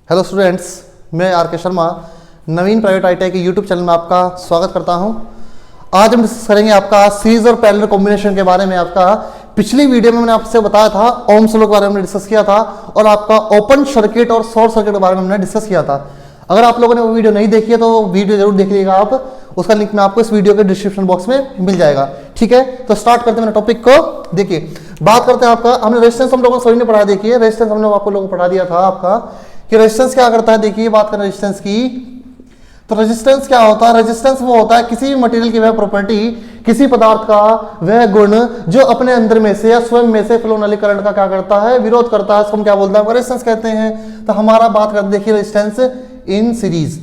Hello students, मैं are के शर्मा नवीन private ITI के यूट्यूब चैनल में आपका स्वागत करता हूं। आज हम डिस्कस करेंगे आपका सीरीज और पैरेलल कॉम्बिनेशन के बारे में। आपका पिछली वीडियो में मैंने आपसे बताया था, ओम्स लॉ के बारे में डिस्कस किया था और आपका ओपन सर्किट और शॉर्ट सर्किट के बारे में हमने डिस्कस किया था। अगर आप लोगों ने वो वीडियो नहीं देखी है तो वीडियो जरूर देख लीजिएगा आप, उसका लिंक मैं आपको इस वीडियो के डिस्क्रिप्शन बॉक्स में मिल जाएगा। ठीक है, तो स्टार्ट करते हैं मेरे टॉपिक को। देखिए, बात करते हैं आपका, हमने रेजिस्टेंस हम लोगों को सभी ने पढ़ा। देखिए, रेजिस्टेंस हमने आपको लोगों को पढ़ा दिया था आपका कि रेजिस्टेंस क्या करता है। देखिए, बात करें रेजिस्टेंस की, तो रेजिस्टेंस क्या होता है। रेजिस्टेंस वो होता है किसी भी मटेरियल की वह प्रॉपर्टी, किसी पदार्थ का वह गुण जो अपने अंदर में से या स्वयं में से फ्लो वाले करंट का क्या करता है, विरोध करता है। इसको हम क्या बोलते हैं, रेजिस्टेंस कहते हैं। तो हमारा बात करते, देखिए, रेजिस्टेंस इन सीरीज।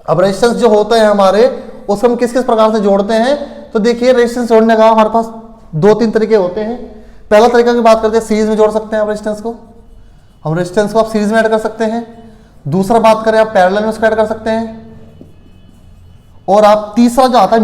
अब रेजिस्टेंस जो होते हैं हमारे, उसको हम किस किस प्रकार से जोड़ते हैं। तो देखिए, रेजिस्टेंस जोड़ने का हमारे पास दो तीन तरीके होते हैं। पहला तरीका की बात करते हैं, सीरीज में जोड़ सकते हैं आप रेजिस्टेंस को। हम रेजिस्टेंस को आप सीरीज में ऐड कर सकते हैं। दूसरा बात करें, आप पैरेलल में उसको ऐड कर सकते हैं। और आप तीसरा जो आता है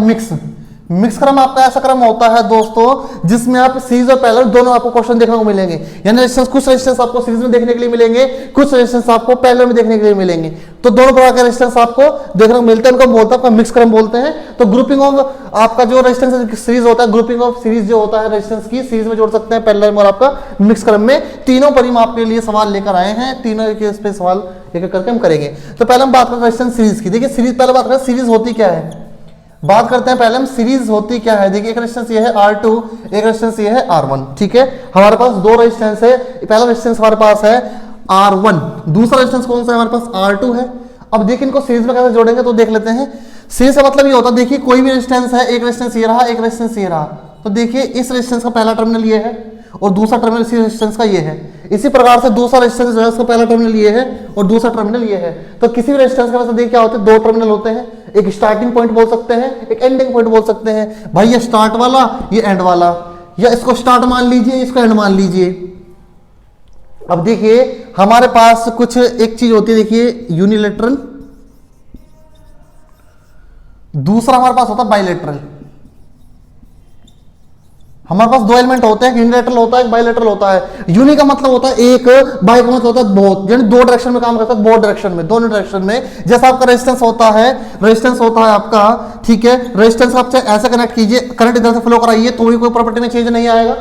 मिक्स क्रम, आपका ऐसा क्रम होता है दोस्तों जिसमें आप सीरीज और पैरेलल दोनों आपको क्वेश्चन देखने को मिलेंगे। यानी रेजिस्टेंस, कुछ रेजिस्टेंस आपको सीरीज में देखने के लिए मिलेंगे, कुछ रेजिस्टेंस आपको पैरेलल में देखने के लिए मिलेंगे। तो दोनों प्रकार के रेजिस्टेंस आपको देखने को मिलते हैं, उनको बोलते हैं आपका मिक्स क्रम बोलते हैं। तो ग्रुपिंग ऑफ आपका जो रेजिस्टेंस सीरीज होता है, ग्रुपिंग ऑफ सीरीज जो होता है रेजिस्टेंस की, सीरीज में जोड़ सकते हैं, पैरेलल में और आपका मिक्स क्रम में। तीनों पर हम आपके लिए सवाल लेकर आए हैं, तीनों के इस पे सवाल एक करके हम करेंगे। तो पहले हम बात करते हैं रेजिस्टेंस सीरीज की। देखिए, सीरीज पहले बात करें, सीरीज होती क्या है, बात करते हैं पहले हम सीरीज होती क्या है। देखिए, एक रेजिस्टेंस ये है R2, एक रेजिस्टेंस ये है R1। ठीक है, हमारे पास दो रेजिस्टेंस है। पहला रेजिस्टेंस हमारे पास है R1, दूसरा रेजिस्टेंस कौन सा है, हमारे पास R2 है। अब देखिए, इनको सीरीज में कैसे जोड़ेंगे तो देख लेते हैं। सीरीज का मतलब ये होता है, देखिए, कोई भी रेजिस्टेंस है, एक रेजिस्टेंस ये रहा, एक रेजिस्टेंस ये रहा। तो देखिए, इस रेजिस्टेंस का पहला टर्मिनल ये है और दूसरा टर्मिनल इसी रेजिस्टेंस का ये है। इसी प्रकार से दूसरा रेजिस्टेंस जो है, उसका पहला टर्मिनल ये है और दूसरा टर्मिनल ये है। तो किसी भी रेजिस्टेंस के पास देखिए क्या होते हैं, दो टर्मिनल होते हैं। एक स्टार्टिंग पॉइंट बोल सकते हैं, एक एंडिंग पॉइंट बोल सकते हैं। भाई, ये स्टार्ट वाला, ये एंड वाला, या इसको स्टार्ट मान लीजिए, इसको एंड मान लीजिए। अब देखिए, हमारे पास कुछ एक चीज होती है, देखिए, यूनिलेटरल, दूसरा हमारे पास होता है बाइलेटरल। हमारे पास दो एलिमेंट होते हैं, यूनिलेटरल होता है, एक बाइलेटरल होता है। यूनि का मतलब होता है एक, बाइ का मतलब होता है बहुत, यानी दो डायरेक्शन में काम करता है, बोथ डायरेक्शन में, दोनों डायरेक्शन में। जैसा आपका रेजिस्टेंस होता है, रेजिस्टेंस होता है आपका, ठीक है, रेजिस्टेंस आप चाहे ऐसे कनेक्ट कीजिए, करंट इधर से फ्लो कराइए तो भी कोई प्रॉपर्टी में चेंज नहीं आएगा,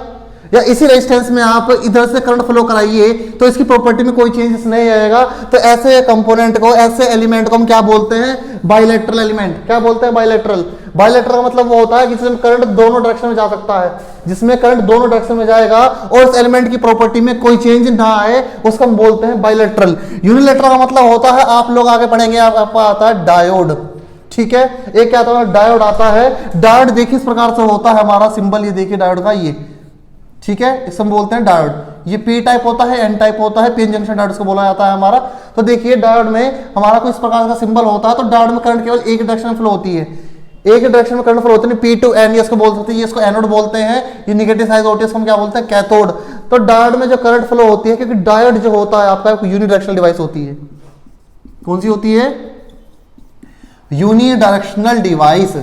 या इसी रेजिस्टेंस में आप इधर से करंट फ्लो कराइए तो इसकी प्रॉपर्टी में कोई चेंजेस नहीं आएगा। तो ऐसे कंपोनेंट को, ऐसे एलिमेंट को हम क्या बोलते हैं, बाइलेटरल एलिमेंट। क्या बोलते हैं, बाइलेटरल। बाइलेटरल का मतलब वो होता है जिसमें करंट दोनों डायरेक्शन में जा सकता है, जिसमें करंट दोनों डायरेक्शन में जाएगा और उस एलिमेंट की प्रॉपर्टी में कोई चेंज ना आए, उसको हम बोलते हैं बाइलेटरल। यूनिलेटरल का मतलब होता है, आप लोग आगे पढ़ेंगे, आपको आता है डायोड। ठीक है, एक क्या आता है, डायोड आता है। डायोड देखिए इस प्रकार से होता है, हमारा सिंबल ये देखिए डायोड का, ये, ठीक है, इसे हम बोलते हैं डायोड। ये पी टाइप होता है, एन टाइप होता है, पीएन जंक्शन डायोड इसको बोला जाता है हमारा। तो देखिए, डायोड में हमारा कुछ प्रकार का सिंबल होता है। तो डायोड में करंट केवल एक डायरेक्शन में फ्लो होती है, एक डायरेक्शन में करंट फ्लो होती है, पी टू एन इसको बोल सकते हैं। ये इसको एनोड बोलते हैं, ये नेगेटिव साइड होती है, इसको हम क्या बोलते हैं, कैथोड। तो डायोड में जो करंट फ्लो होती है, क्योंकि डायोड जो होता है आपका यूनिडायरेक्शनल डिवाइस होती है। कौन सी होती है, यूनिडायरेक्शनल डिवाइस।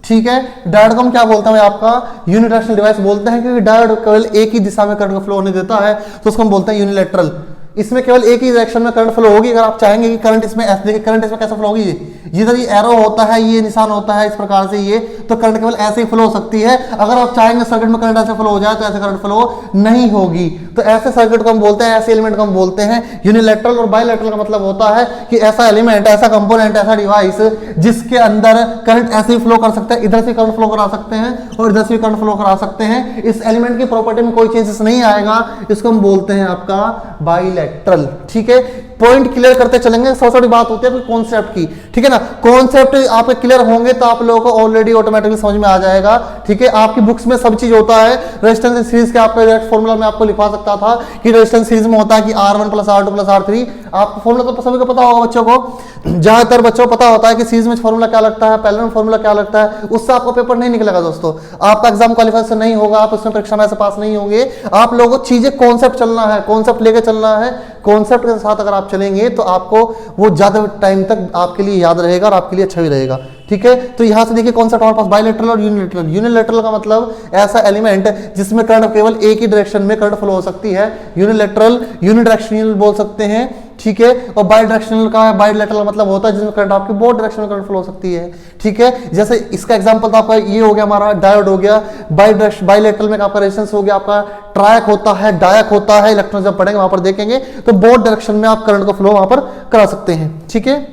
ठीक है, डायोड को हम क्या बोलते हैं, आपका यूनिडायरेक्शनल डिवाइस बोलते हैं, क्योंकि डायोड केवल एक ही दिशा में करंट को फ्लो होने देता है, तो उसको हम बोलते हैं यूनिलेटरल। इसमें केवल एक ही डायरेक्शन में करंट फ्लो होगी। अगर आप चाहेंगे कि करंट इसमें ऐसे, देखिए करंट इसमें कैसे फ्लो होगी, ये इधर ये एरो होता है, ये निशान होता है, इस प्रकार से ये, तो करंट केवल ऐसे ही फ्लो हो सकती है। अगर आप चाहेंगे सर्किट में करंट ऐसे फ्लो हो जाए तो ऐसे करंट फ्लो नहीं होगी। तो ऐसे सर्किट को हम बोलते हैं, ऐसे एलिमेंट को हम बोलते हैं यूनिलेटरल। और बाइलेटरल का मतलब होता है कि ऐसा एलिमेंट, ऐसा कंपोनेंट, ऐसा डिवाइस जिसके अंदर करंट ऐसे ही फ्लो कर सकता है, इधर से करंट फ्लो करा सकते हैं और इधर से करंट फ्लो करा सकते हैं। इस एलिमेंट की प्रॉपर्टी में कोई चेंजेस नहीं आएगा, इसको हम बोलते हैं आपका बाइलेटरल। ठीक है, पॉइंट क्लियर करते चलेंगे, सबसे बड़ी बात होती है कॉन्सेप्ट की। ठीक है ना, कॉन्सेप्ट आपके क्लियर होंगे तो आप लोगों को ऑलरेडी ऑटोमेटिकली समझ में आ जाएगा। ठीक है, आपकी बुक्स में सब चीज होता है। रेजिस्टेंस सीरीज के आपको डायरेक्ट फॉर्मूला में आपको लिखवा सकता था कि रेजिस्टेंस सीरीज में होता है कि R1 + R2 + R3। आपको फॉर्मूला तो सभी को पता होगा बच्चों को, ज्यादातर बच्चों को पता होता है कि सीरीज में फॉर्मूला क्या लगता है, पैरेलल में फॉर्मूला क्या लगता है। उससे आपको पेपर नहीं निकलेगा दोस्तों, आपका एग्जाम क्वालिफाई नहीं होगा, आप उसमें परीक्षा में से पास नहीं होंगे। आप लोगों को चीजें कॉन्सेप्ट चलना है, कॉन्सेप्ट लेके चलना है। कॉन्सेप्ट के साथ अगर आप चलेंगे तो आपको वो ज्यादा टाइम तक आपके लिए याद रहेगा और आपके लिए अच्छा भी रहेगा। ठीक है, तो यहां से देखिए कॉन्सेप्ट हमारे पास बाइलेटरल और यूनिलेटरल। यूनिलेटरल का मतलब ऐसा एलिमेंट जिसमें करंट केवल एक ही डायरेक्शन में करंट फ्लो हो सकती है। यूनिलेटरल यूनिडायरेक्शनल बोल सकते हैं। ठीक है। और बाई डायरेक्शनल का बाईलेटरल मतलब होता है जिसमें करंट आपकी बोथ डायरेक्शनल करंट फ्लो हो सकती है, ठीक है। जैसे इसका एग्जांपल तो आपका ये हो गया हमारा डायोड हो गया, बाईलेटरल में आपका रेजिस्टेंस हो गया, आपका ट्रायक होता है, डायक होता है, इलेक्ट्रॉन जब पढ़ेंगे वहां पर देखेंगे तो बोथ डायरेक्शन में आप करंट को फ्लो वहां पर करा सकते हैं, ठीक है।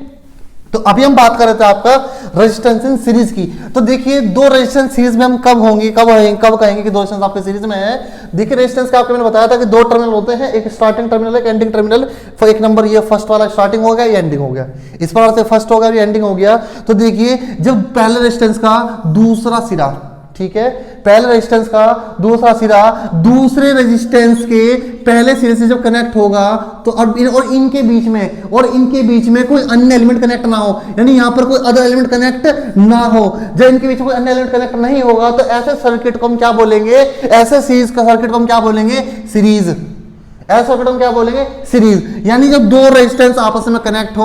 तो अभी हम बात कर रहे थे आपका रेजिस्टेंस इन सीरीज की। तो देखिए दो रेजिस्टेंस सीरीज में हम कब होंगे, कब कहेंगे कि दो रेजिस्टेंस आपके सीरीज में है। देखिए रेजिस्टेंस का आपको मैंने बताया था कि दो टर्मिनल होते हैं, एक स्टार्टिंग टर्मिनल एक एंडिंग टर्मिनल। एक नंबर ये फर्स्ट वाला स्टार्टिंग हो गया, ये एंडिंग हो गया, इस प्रकार से फर्स्ट हो गया, ये एंडिंग हो गया। तो देखिए जब पहले रेजिस्टेंस का दूसरा सिरा, ठीक है, पहले रेजिस्टेंस का दूसरा सिरा दूसरे रेजिस्टेंस के पहले सिरे से जब कनेक्ट होगा तो और इनके बीच में कोई अन्य एलिमेंट कनेक्ट ना हो, यानी यहां पर कोई अदर एलिमेंट कनेक्ट ना हो, जब इनके बीच में कोई अन्य एलिमेंट कनेक्ट नहीं होगा तो ऐसे सर्किट को हम क्या बोलेंगे, ऐसे सीरीज का सर्किट को हम क्या बोलेंगे, सीरीज। ऐसा सर्किट हम क्या बोलेंगे, सीरीज। यानी जब दो रेजिस्टेंस आपस में कनेक्ट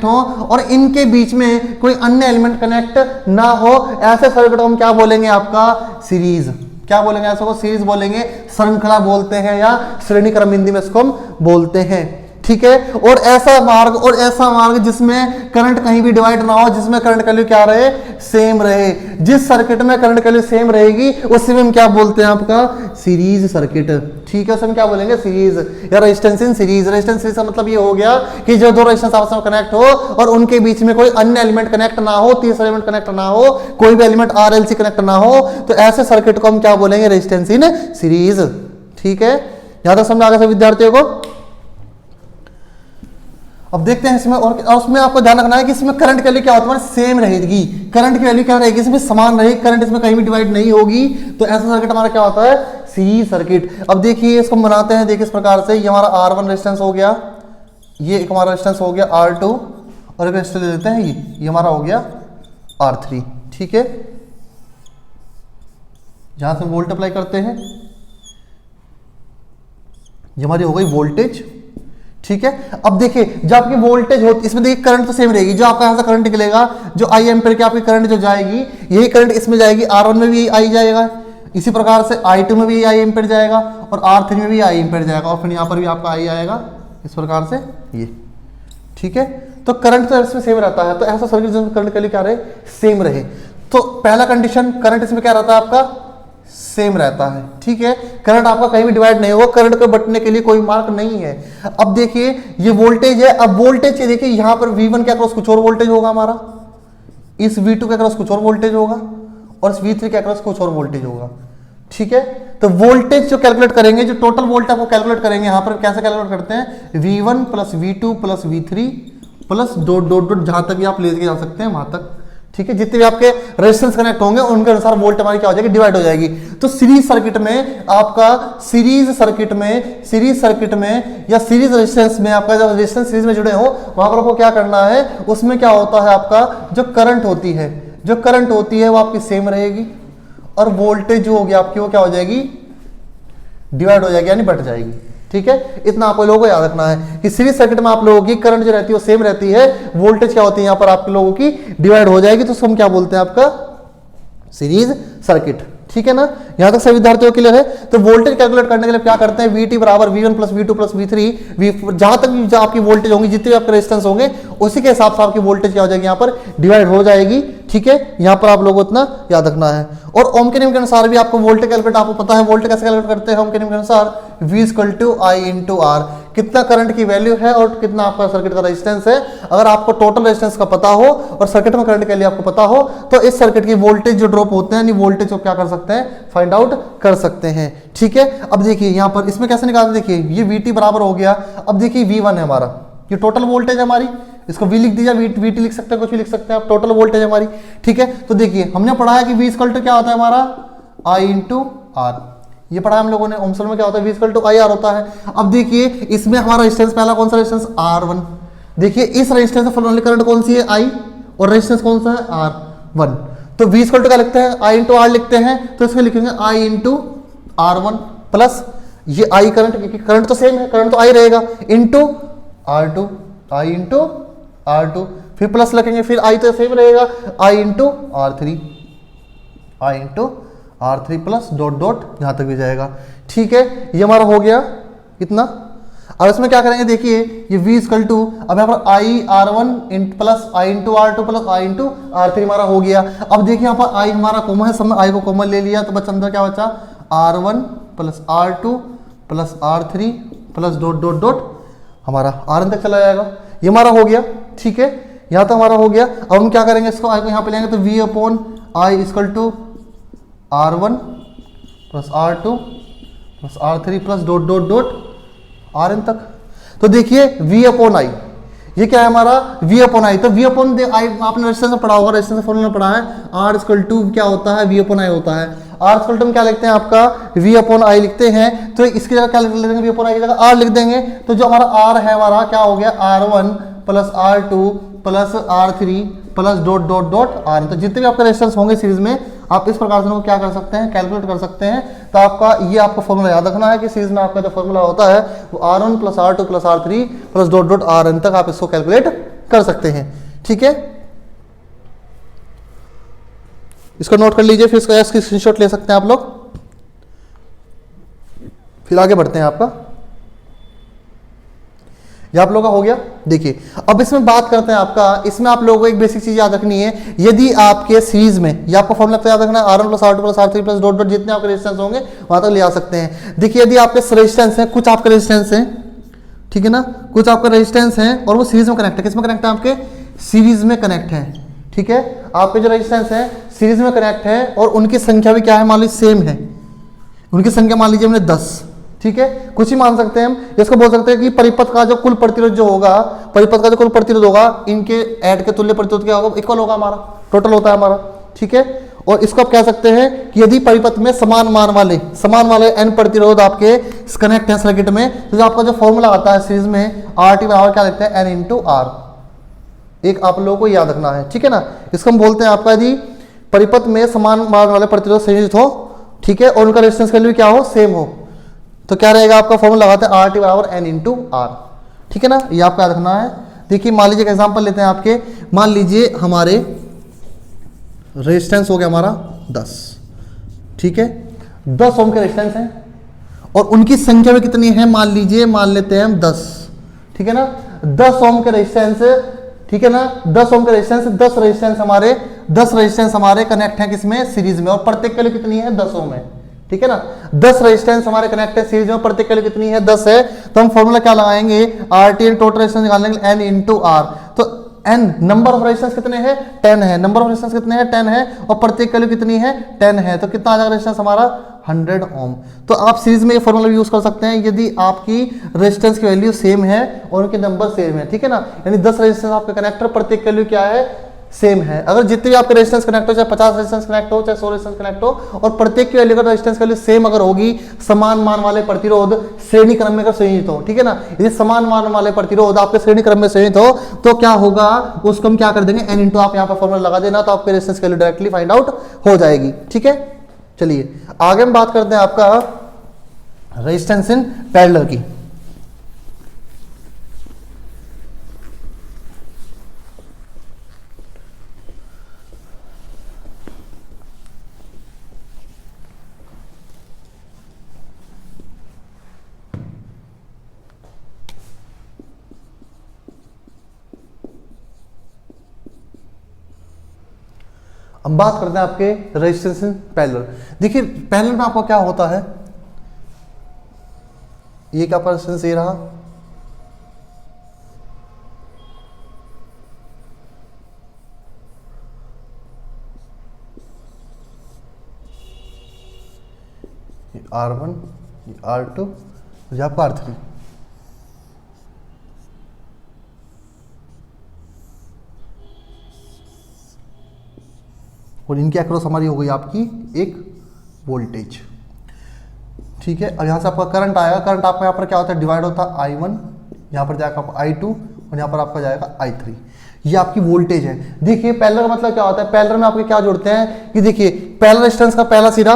हो और इनके बीच में कोई अन्य एलिमेंट कनेक्ट ना हो, ऐसे सर्किट को हम क्या बोलेंगे, आपका सीरीज। क्या बोलेंगे, ऐसे को सीरीज बोलेंगे, श्रृंखला बोलते हैं या श्रेणी क्रम हिंदी में इसको हम बोलते हैं, ठीक है। और ऐसा मार्ग जिसमें करंट कहीं भी डिवाइड ना हो, जिसमें करंट वैल्यू क्या रहे, सेम रहे। जिस सर्किट में करंट वैल्यू सेम रहेगी उसी में हम क्या बोलते हैं, आपका सीरीज सर्किट, ठीक है। उसे हम क्या बोलेंगे, सीरीज या resistance in series. Resistance series का मतलब ये हो गया कि जो दो रेजिस्टेंस आपस में कनेक्ट हो और उनके बीच में कोई अन्य एलिमेंट कनेक्ट ना हो, तीसरा एलिमेंट कनेक्ट ना हो, कोई भी एलिमेंट आरएलसी कनेक्ट ना हो, तो ऐसे सर्किट को हम क्या बोलेंगे, रेजिस्टेंस इन सीरीज, ठीक है। यहां तक समझ आ गया सब विद्यार्थियों को। अब देखते हैं इसमें और उसमें आपको ध्यान रखना है कि इसमें करंट की वैल्यू क्या होती है, सेम रहेगी। करंट की वैल्यू क्या रहेगी, इसमें समान रहेगी, करंट इसमें कहीं भी डिवाइड नहीं होगी। तो ऐसा सर्किट हमारा क्या होता है, सीरीज सर्किट। अब देखिए इसको बनाते हैं, देखिए इस प्रकार से, ये हमारा R1 रेजिस्टेंस हो गया, ये एक हमारा रेजिस्टेंस हो गया R2 और एक रेजिस्टेंस ले लेते हैं ये हमारा हो गया R3, ठीक है। जहां से वोल्ट अप्लाई करते हैं ये हमारी हो गई वोल्टेज, ठीक है। अब देखिए जो आपकी वोल्टेज होती, इसमें देखिए करंट तो सेम रहेगी, जो आपका यहां से करंट निकलेगा, जो आई एम्पेयर की आपकी करंट जो जाएगी, यही करंट इसमें जाएगी, R1 में भी आई जाएगा, इसी प्रकार से I2 में भी आई एम्पेयर जाएगा और R3 में भी आई एम्पेयर जाएगा, और फिर यहाँ पर भी आपका आई आएगा इस प्रकार से ये, ठीक है। तो करंट तो इसमें सेम रहता है। तो ऐसा सर्किट जिसमें करंट के लिए क्या रहे, सेम रहे। तो पहला कंडीशन, करंट इसमें क्या रहता है, आपका सेम रहता है, ठीक है। करंट आपका कहीं भी डिवाइड नहीं होगा, करंट को बटने के लिए कोई मार्क नहीं है। अब देखिए ये वोल्टेज है, अब वोल्टेज के देखिए यहां पर V1 के अक्रॉस कुछ और वोल्टेज होगा हमारा, इस V2 के अक्रॉस कुछ और वोल्टेज होगा और इस V3 के अक्रॉस कुछ और वोल्टेज होगा, ठीक है। तो वोल्टेज जो कैलकुलेट करेंगे, जो टोटल वोल्टेज को कैलकुलेट करेंगे, यहां पर कैसे कैलकुलेट करते हैं, V1 plus V2 plus V3 plus dot dot dot, जहां तक भी आप ले जा सकते हैं वहां तक, ठीक है। जितने भी आपके रेजिस्टेंस कनेक्ट होंगे उनके अनुसार वोल्ट हमारी क्या हो जाएगी, डिवाइड हो जाएगी। तो सीरीज सर्किट में आपका, सीरीज सर्किट में या सीरीज रेजिस्टेंस में आपका जब रेजिस्टेंस सीरीज में जुड़े हो वहां पर आपको क्या करना है, उसमें क्या होता है, आपका जो करंट होती है वो आपकी सेम रहेगी और वोल्टेज जो होगी आपकी वो क्या हो जाएगी, डिवाइड हो जाएगी, यानी बढ़ जाएगी, ठीक है। इतना आप लोगों को याद रखना है कि सीरीज सर्किट में आप लोगों की करंट जो रहती है वो सेम रहती है, वोल्टेज क्या होती है यहाँ पर आप लोगों की डिवाइड हो जाएगी, तो उसको हम क्या बोलते हैं, आपका सीरीज सर्किट, ठीक है ना। यहां तक सभी विद्यार्थियों के लिए है। तो वोल्टेज कैलकुलेट करने के लिए क्या करते हैं, VT बराबर V1 plus V2 plus V3, जहां तक भी आपकी वोल्टेज होंगी, जितने भी आपके रेजिस्टेंस होंगे उसी के हिसाब से आपकी वोल्टेज क्या हो जाएगी, यहाँ पर डिवाइड हो जाएगी, ठीक है। यहां पर आप लोगों को इतना याद रखना है। और ओम के नियम के अनुसार भी आपको वोल्टेज कैलकुलेट, आपको पता है वोल्टेज कैसे कैलकुलेट करते हैं ओम के नियम के अनुसार, V = I × R, कितना करंट की वैल्यू है और कितना आपका सर्किट का रेजिस्टेंस है। अगर आपको टोटल रेजिस्टेंस का पता हो और सर्किट में करंट के लिए आपको पता हो तो इस सर्किट की वोल्टेज जो ड्रॉप होते हैं, वोल्टेज को क्या कर सकते हैं, फाइंड आउट कर सकते हैं, ठीक है। अब देखिए यहाँ पर इसमें कैसे निकालते, देखिए ये VT बराबर हो गया, अब देखिए V1 है हमारा, ये टोटल वोल्टेज है हमारी, इसको V लिख दीजिए, VT लिख सकते हैं, कुछ भी लिख सकते हैं आप, टोटल वोल्टेज हमारी, ठीक है। तो देखिए हमने पढ़ा है कि V = क्या होता है हमारा, I × R, ये पढ़ा हम लोगों ने। ओम्स लॉ में क्या होता है, V = IR होता है। अब देखिए इसमें हमारा रेजिस्टेंस पहला कौन सा रेजिस्टेंस, R1, देखिए इस रेजिस्टेंस से फ्लो करंट कौन सी है, I, और रेजिस्टेंस कौन सा है, R1। तो V = क्या लिखते हैं, I × R लिखते हैं, तो इसमें लिखेंगे I × R1 प्लस ये I करंट तो सेम है, करंट तो I रहेगा, इंटू R2, I × R2, फिर प्लस लिखेंगे, फिर I तो सेम रहेगा, I × R3 plus dot dot यहां तक भी जाएगा, ठीक है। ये हमारा हो गया कितना। अब इसमें क्या करेंगे, देखिए ये V इक्वल टू, अब यहाँ पर I R1 plus I into R2 plus I into R3 हमारा हो गया। अब देखिए यहाँ पर I हमारा कॉमन है, सब में I को कॉमन ले लिया तो बच्चा अंदर क्या बचा, R1 plus R2 plus R3 plus dot dot dot हमारा Rn तक चला जाएगा। ये हमारा हो गया, ठीक है, यहाँ तक हमारा हो गया। अब हम क्या करेंगे, इसको I को यहाँ पे लेंगे तो V upon I equal to R1 plus R2 plus R3 plus dot dot dot Rn तक। तो देखिए V अपॉन I, ये क्या है हमारा V अपॉन I। तो V अपॉन I आपने रेजिस्टेंस में पढ़ा होगा, रेजिस्टेंस फॉर्मूला पढ़ा है, R इक्वल टू क्या होता है, V अपॉन I होता है। R इक्वल टू हम क्या लिखते हैं, आपका V अपॉन I लिखते हैं, तो इसकी जगह क्या लिख देंगे, V अपॉन I की जगह R लिख देंगे। तो जो हमारा R है हमारा क्या हो गया, R1 plus R2 plus R3 plus dot dot dot Rn। तो जितने भी आपके रेजिस्टेंस होंगे सीरीज में, आप इस प्रकार से उनको क्या कर सकते हैं, कैलकुलेट कर सकते हैं। तो आपका ये आपको फॉर्मूला याद रखना है कि सीरीज में आपका जो फॉर्मूला होता है वो R1 plus R2 plus R3 plus dot dot Rn तक आप इसको कैलकुलेट कर सकते हैं, ठीक है। इसको नोट कर लीजिए, फिर इसकी स्क्रीनशॉट ले सकते हैं आप लोग। फिर आगे बढ़ते हैं, आपका ये आप लोगों का हो गया। देखिए अब इसमें बात करते हैं आपका, इसमें आप लोगों को एक बेसिक चीज याद रखनी है, यदि आपके सीरीज में, ये आपका फॉर्मूला याद रखना है, R1 plus R2 plus R3 plus dot dot जितने आपके रेजिस्टेंस होंगे वहां तक ले आ सकते हैं। देखिए यदि आपके रेजिस्टेंस हैं, कुछ आपके रेजिस्टेंस हैं, ठीक है ना, कुछ आपका रेजिस्टेंस है और वो सीरीज में कनेक्ट है, किसमें कनेक्ट है, आपके सीरीज में कनेक्ट है, ठीक है। आपके जो रेजिस्टेंस है सीरीज में कनेक्ट है और उनकी संख्या भी क्या है, मान लीजिए सेम है, उनकी संख्या मान लीजिए हमने 10, ठीक है, कुछ ही मान सकते हैं हम। इसको बोल सकते हैं कि परिपथ का जो कुल प्रतिरोध जो होगा, परिपथ का जो कुल प्रतिरोध होगा, इनके ऐड के तुल्य प्रतिरोध क्या होगा, इक्वल होगा, हमारा टोटल होता है हमारा, ठीक है। और इसको आप कह सकते हैं कि यदि परिपथ में समान मान वाले n प्रतिरोध आपके कनेक्ट है सर्किट में, तो जो आपका जो फॉर्मूला आता है सीरीज में, RT बराबर क्या लिखते हैं, n इंटू R। एक आप लोगों को याद रखना है, ठीक है ना। इसको हम बोलते हैं आपका, यदि परिपथ में समान मान वाले प्रतिरोध संयोजित हो, ठीक है, और उनका रेजिस्टेंस वैल्यू क्या हो, सेम हो, तो क्या रहेगा, आपका फॉर्मूला लगाते हैं RT बराबर n इंटू R, ठीक है ना। ये आपको याद रखना है। देखिए मान लीजिए एक एग्जांपल लेते हैं आपके, मान लीजिए हमारे रेजिस्टेंस हो गया हमारा 10, ठीक है, 10 ओम के रेजिस्टेंस है और उनकी संख्या में कितनी है, मान लीजिए, मान लेते हैं हम 10, ठीक है ना, 10 ओम के रेजिस्टेंस, ठीक है ना, 10 ओम के रेजिस्टेंस, 10 रेजिस्टेंस हमारे कनेक्ट हैं किसमें, सीरीज में, और प्रत्येक के लिए कितनी है, 10 ओम है, ठीक है ना। 10 रेजिस्टेंस हमारे कनेक्ट है सीरीज में, प्रत्येक के लिए कितनी है, 10 है। तो हम फॉर्मूला क्या लगाएंगे, RT टोटल रेजिस्टेंस निकालने के लिए n इंटू R। तो n नंबर ऑफ रेजिस्टेंस कितने हैं, 10 है, नंबर ऑफ रेजिस्टेंस कितने हैं, 10 है, और प्रत्येक के लिए कितनी है, 10 है, तो कितना आ जाएगा रेजिस्टेंस हमारा, 100 ओम। तो आप सीरीज में ये फॉर्मूला यूज कर सकते हैं यदि आपकी रेजिस्टेंस की वैल्यू सेम है और उनके नंबर सेम है, ठीक है ना। यानी 10 रेजिस्टेंस आपके कनेक्टर, प्रत्येक के लिए क्या है, सेम है। अगर जितने भी आपके रेजिस्टेंस कनेक्ट हो, चाहे 50 रेजिस्टेंस कनेक्ट हो, चाहे 100 रेजिस्टेंस कनेक्ट हो, और प्रत्येक की वैल्यू का रेजिस्टेंस वैल्यू सेम अगर होगी, समान मान वाले प्रतिरोध श्रेणी क्रम में संयोजित हो, ठीक है ना। यदि समान मान वाले प्रतिरोध आपके श्रेणी क्रम में संयोजित हो तो क्या होगा, उसको हम क्या कर देंगे, n इंटू, आप यहाँ पर फॉर्मूला लगा देना, तो आपके resistance value directly find out हो जाएगी, ठीक है। चलिए आगे हम बात करते हैं आपका रेजिस्टेंस इन पैरेलल की। हम बात करते हैं आपके रेजिस्टेंस इन पैरेलल। देखिए पैरेलल में आपको क्या होता है, ये क्या रेजिस्टेंस ये रहा, ये R1, ये R2, ये आपका R3, और इनके अक्रॉस हमारी हो गई आपकी एक वोल्टेज, ठीक है। अब यहाँ से आपका करंट आएगा, करंट आपका यहाँ पर क्या होता है, डिवाइड होता है I1, यहाँ पर जाएगा आपका I2 और यहाँ पर आपका जाएगा I3, ये आपकी वोल्टेज है। देखिए पैरेलल का मतलब क्या होता है, पैरेलल में आपके क्या जोड़ते हैं कि देखिए पैरेलल रेजिस्टेंस का पहला सिरा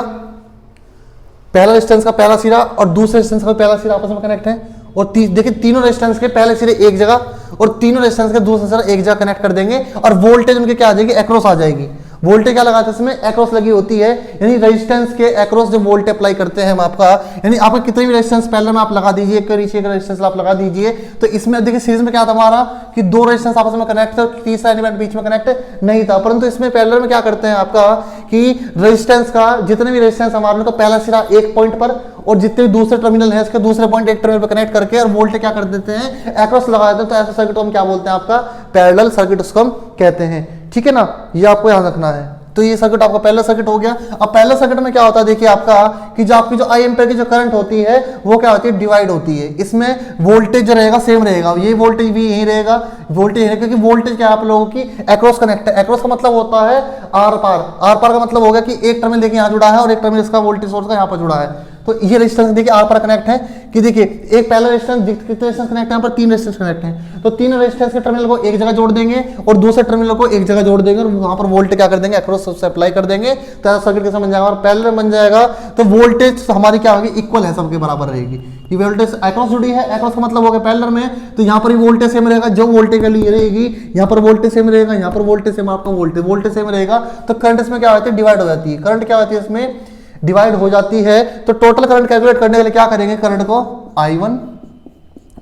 और दूसरे रेजिस्टेंस का पहला सिरा आपस में कनेक्ट है, और देखिए तीनों रेजिस्टेंस के पहले सिरे एक जगह और तीनों रेजिस्टेंस के दूसरे सिरा एक जगह कनेक्ट कर देंगे, और वोल्टेज उनके क्या आ जाएगी, अक्रॉस आ जाएगी। वोल्टेज क्या लगाते हैं इसमें, एक्रॉस लगी होती है, यानी रेजिस्टेंस के एक्रॉस जो वोल्टेज अप्लाई करते हैं हम आपका, यानी आपका कितने भी रेजिस्टेंस पैरेलल में आप लगा दीजिए, एक नीचे एक रेजिस्टेंस आप लगा दीजिए, तो इसमें देखिए सीरीज में क्या था हमारा कि दो रेजिस्टेंस आपस में कनेक्ट थे, तीसरा एलिमेंट बीच में कनेक्ट नहीं था, परंतु इसमें पैरेलल में क्या करते हैं आपका कि रेजिस्टेंस का जितने भी रेजिस्टेंस हमारे को पहला सिरा एक पॉइंट पर और जितने भी दूसरे टर्मिनल है इसके दूसरे पॉइंट एक टर्मिनल पर कनेक्ट करके और वोल्टेज क्या कर देते हैं, एक्रॉस लगा देते हैं, तो ऐसा सर्किट हम क्या बोलते हैं आपका पैरेलल सर्किट उसको हम कहते हैं। ठीक है ना, ये आपको याद रखना है। तो ये सर्किट आपका पहला सर्किट हो गया। अब पहला सर्किट में क्या होता है देखिए आपका कि जो आपकी जो आई एम्पीयर की जो करंट होती है वो क्या होती है, डिवाइड होती है। इसमें वोल्टेज जो रहेगा सेम रहेगा, ये वोल्टेज भी यही रहेगा, वोल्टेज है क्योंकि वोल्टेज क्या है आप लोगों की एक्रॉस कनेक्ट है। एक्रॉस का मतलब होता है आर पार, आर पार का मतलब हो गया कि एक टर्मिनल देखिए यहाँ जुड़ा है और एक टर्मिनल इसका वोल्टेज सोर्स का यहाँ पर जुड़ा है, तो ये रेजिस्टेंस देखिए आर पर कनेक्ट है कि देखिए एक पहला रेजिस्टेंस कितने रेजिस्टेंस कनेक्ट है, यहाँ पर तीन रेजिस्टेंस कनेक्ट हैं, तो तीन रेजिस्टेंस के टर्मिनल को एक जगह जोड़ देंगे और दूसरे टर्मिनल को एक जगह जोड़ देंगे और वहां पर वोल्टेज क्या कर देंगे, अक्रॉस से अप्लाई कर देंगे, तो ऐसा सर्किट कैसा बन जाएगा और पैरेलल बन जाएगा। तो वोल्टेज हमारी क्या होगी, इक्वल है, सबके बराबर रहेगी। ये वोल्टेज अक्रॉस जुड़ी है, अक्रॉस का मतलब हो गया पैरेलल में, तो यहाँ पर भी वोल्टेज सेम रहेगा, जो वोल्टेज के लिए रहेगी यहाँ पर वोल्टेज सेम रहेगा, यहाँ पर वोल्टेज सेम, आपका वोल्टेज सेम रहेगा, तो करंट इसमें क्या होती है, डिवाइड हो जाती है। करंट क्या होती है इसमें, डिवाइड हो जाती है। तो टोटल करंट कैलकुलेट करने के लिए क्या करेंगे, करंट को I1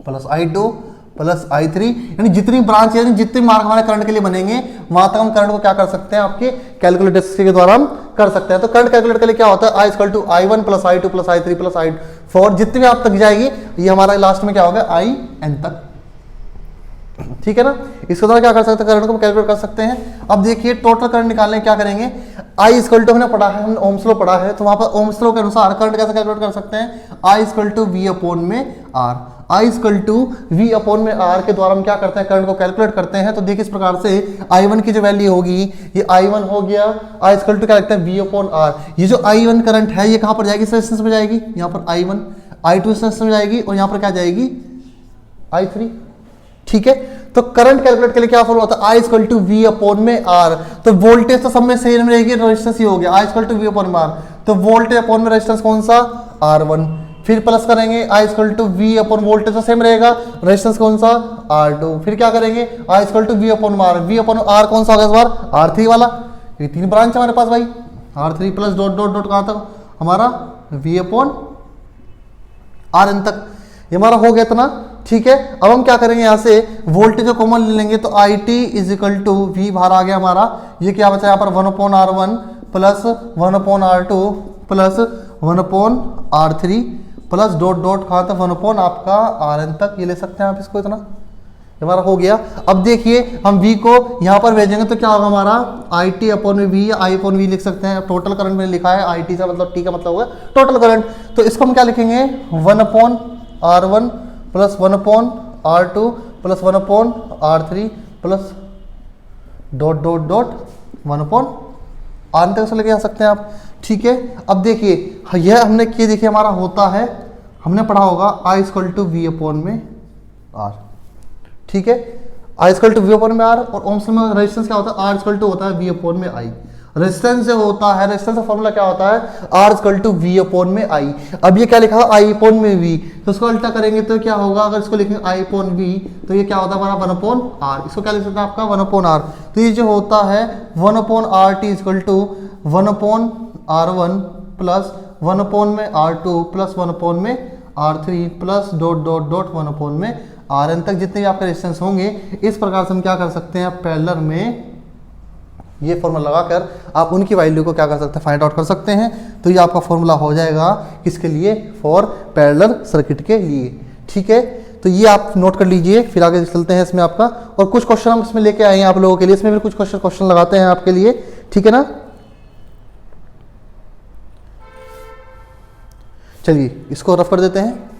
plus I2 plus I3, यानी जितनी ब्रांच यानी जितने मार्ग हमारे करंट के लिए बनेंगे वहां तक हम करंट को क्या कर सकते हैं, आपके कैलकुलेटर के द्वारा हम कर सकते हैं। तो करंट कैलकुलेट के लिए क्या होता है, I=I1 plus I2 plus I3 plus I4, जितनी भी आप तक जाएगी ये हमारा लास्ट में क्या होगा IN तक। ठीक है ना, इसके द्वारा क्या कर सकते हैं, करंट को कैलकुलेट कर सकते हैं। अब देखिए टोटल करंट निकालने क्या करेंगे, I= हमने पढ़ा है, हमने ओम्स लॉ पढ़ा है, तो वहां पर ओम्स लॉ के अनुसार करंट कैसे कैलकुलेट कर सकते हैं, I=V/R, I=V/R के द्वारा हम क्या करते हैं, करंट को कैलकुलेट करते हैं। तो देखिए इस प्रकार से I1 की जो वैल्यू होगी ये I1 हो गया, I= क्या लिखते हैं V/R। ये जो I1 करंट है ये कहां पर जाएगी, इस रेजिस्टेंस में जाएगी, यहाँ पर I1, I2 रेजिस्टेंस में जाएगी और यहाँ पर क्या जाएगी I3। ठीक है, तो करंट कैलकुलेट के लिए क्या फॉर्मूला होता है, I=V/R। तो वोल्टेज तो सब में सेम रहेगी, रेजिस्टेंस ही हो गया I=V/R, तो वोल्टेज अपॉन में रेजिस्टेंस कौन सा R1, फिर प्लस करेंगे I=V अपॉन वोल्टेज तो सेम रहेगा, रेजिस्टेंस कौन सा R2, फिर क्या करेंगे I=V/R, V/R कौन सा होगा इस बार R3 वाला, ये तीन ब्रांच हमारे पास भाई, R3 plus dot dot dot कहां तक हमारा V/RN तक, ये हमारा हो गया इतना। ठीक है, अब हम क्या करेंगे, यहाँ से वोल्टेज को कॉमन ले लेंगे, तो IT=V बाहर आ गया हमारा, ये क्या बचा यहाँ पर 1/R1 plus 1/R2 plus 1/R3 plus dot dot कहाँ तक 1 आपका RN तक, ये ले सकते हैं आप इसको, इतना हमारा हो गया। अब देखिए हम V को यहाँ पर भेजेंगे तो क्या होगा हमारा IT/V या I/V लिख सकते हैं। टोटल करंट में लिखा है, IT का मतलब T का मतलब होगा टोटल करंट, तो इसको हम क्या लिखेंगे 1/R1 plus 1/R2 plus 1/R3 plus dot dot dot 1/R तक लेके आ सकते हैं आप। ठीक है, अब देखिए यह हमने किए, देखिए हमारा होता है, हमने पढ़ा होगा I=V/R। ठीक है, I=V/R और ओम्स में रेजिस्टेंस क्या होता है, R= होता है V/I। रेजिस्टेंस जो होता है, रेजिस्टेंस का फॉर्मूला क्या होता है, R=V/I। अब ये क्या लिखा है I/V, तो इसको उल्टा करेंगे तो क्या होगा, अगर इसको लिखेंगे I/V तो ये क्या होता है हमारा 1/R, इसको क्या लिख सकते हैं आपका 1/R। तो ये जो होता है 1/RT = 1/R1 plus 1/R2 plus 1/R3 plus dot dot dot 1/RN तक, जितने भी आपके रेजिस्टेंस होंगे इस प्रकार से हम क्या कर सकते हैं, पैरेलल में ये फॉर्मूला लगाकर आप उनकी वैल्यू को क्या कर सकते हैं, फाइंड आउट कर सकते हैं। तो ये आपका फॉर्मूला हो जाएगा किसके लिए, फॉर पैरेलल सर्किट के लिए। ठीक है, तो ये आप नोट कर लीजिए, फिर आगे चलते हैं इसमें आपका, और कुछ क्वेश्चन हम इसमें लेके आए हैं आप लोगों के लिए, इसमें भी कुछ क्वेश्चन लगाते हैं आपके लिए। ठीक है ना, चलिए इसको रफ कर देते हैं।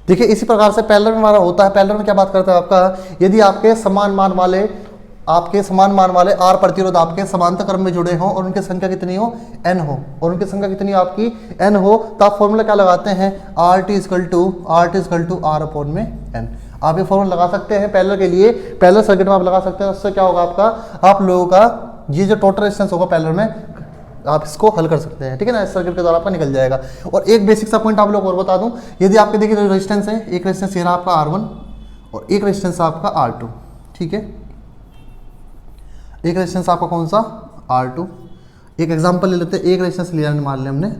देखिए इसी प्रकार से पैरेलल में हमारा होता है। पैरेलल में क्या बात करता है आपका, यदि आपके समान मान वाले आर प्रतिरोध आपके समांतर क्रम में जुड़े हों और उनकी संख्या कितनी हो, n हो, और उनकी संख्या कितनी हो आपकी n हो, तो आप फॉर्मूला क्या लगाते हैं, RT = R अपॉन में n। आप ये फॉर्मूला लगा सकते हैं पैरेलल के लिए, पैरेलल सर्किट में आप लगा सकते हैं। उससे क्या होगा आपका, आप लोगों का ये जो टोटल रेजिस्टेंस होगा पैरेलल में, आप इसको हल कर सकते हैं, ठीक है ना। इस सर्किट के द्वारा आपका निकल जाएगा। और एक बेसिक सा पॉइंट आप लोग और बता दूं, यदि आपके देखिए रेजिस्टेंस है, एक रेजिस्टेंस ये रहा आपका R1 और एक रेजिस्टेंस आपका R2, ठीक है। एक रेजिस्टेंस आपका कौन सा, R2। एक एग्जांपल ले लेते हैं, एक रेजिस्टेंस लिया मान लिया हमने